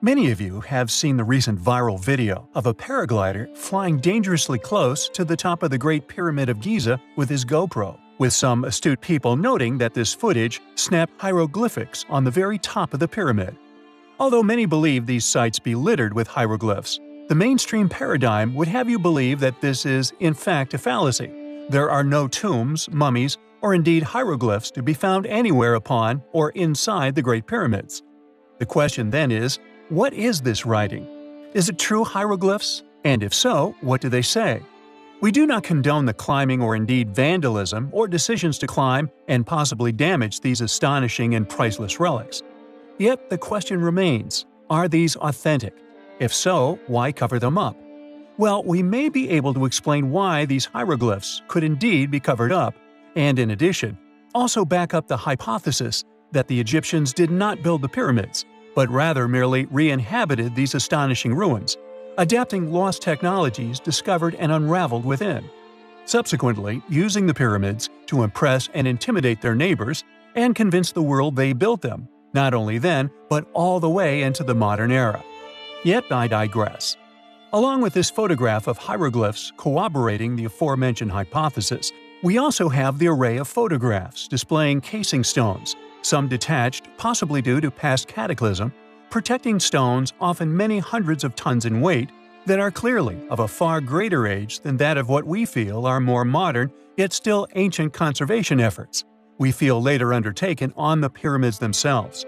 Many of you have seen the recent viral video of a paraglider flying dangerously close to the top of the Great Pyramid of Giza with his GoPro, with some astute people noting that this footage snapped hieroglyphics on the very top of the pyramid. Although many believe these sites be littered with hieroglyphs, the mainstream paradigm would have you believe that this is, in fact, a fallacy. There are no tombs, mummies, or indeed hieroglyphs to be found anywhere upon or inside the Great Pyramids. The question then is, what is this writing? Is it true hieroglyphs? And if so, what do they say? We do not condone the climbing or indeed vandalism or decisions to climb and possibly damage these astonishing and priceless relics. Yet the question remains, are these authentic? If so, why cover them up? Well, we may be able to explain why these hieroglyphs could indeed be covered up, and in addition, also back up the hypothesis that the Egyptians did not build the pyramids, but rather merely re-inhabited these astonishing ruins, adapting lost technologies discovered and unraveled within. Subsequently, using the pyramids to impress and intimidate their neighbors and convince the world they built them, not only then, but all the way into the modern era. Yet I digress. Along with this photograph of hieroglyphs corroborating the aforementioned hypothesis, we also have the array of photographs displaying casing stones, some detached, possibly due to past cataclysm, protecting stones often many hundreds of tons in weight that are clearly of a far greater age than that of what we feel are more modern yet still ancient conservation efforts we feel later undertaken on the pyramids themselves.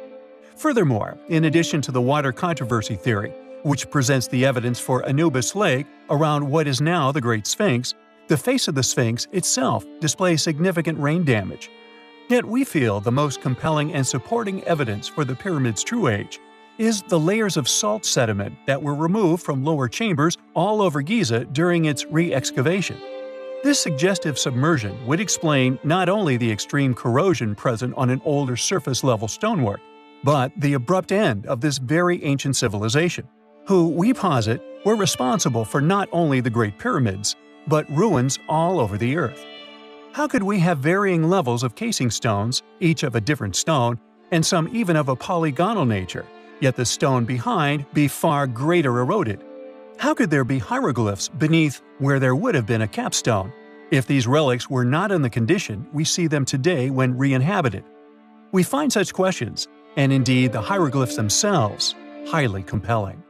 Furthermore, in addition to the water controversy theory, which presents the evidence for Anubis Lake around what is now the Great Sphinx, the face of the Sphinx itself displays significant rain damage. Yet we feel the most compelling and supporting evidence for the pyramid's true age is the layers of salt sediment that were removed from lower chambers all over Giza during its re-excavation. This suggestive submersion would explain not only the extreme corrosion present on an older surface-level stonework, but the abrupt end of this very ancient civilization, who, we posit, were responsible for not only the Great Pyramids, but ruins all over the Earth. How could we have varying levels of casing stones, each of a different stone, and some even of a polygonal nature, yet the stone behind be far greater eroded? How could there be hieroglyphs beneath where there would have been a capstone, if these relics were not in the condition we see them today when re-inhabited? We find such questions, and indeed the hieroglyphs themselves, highly compelling.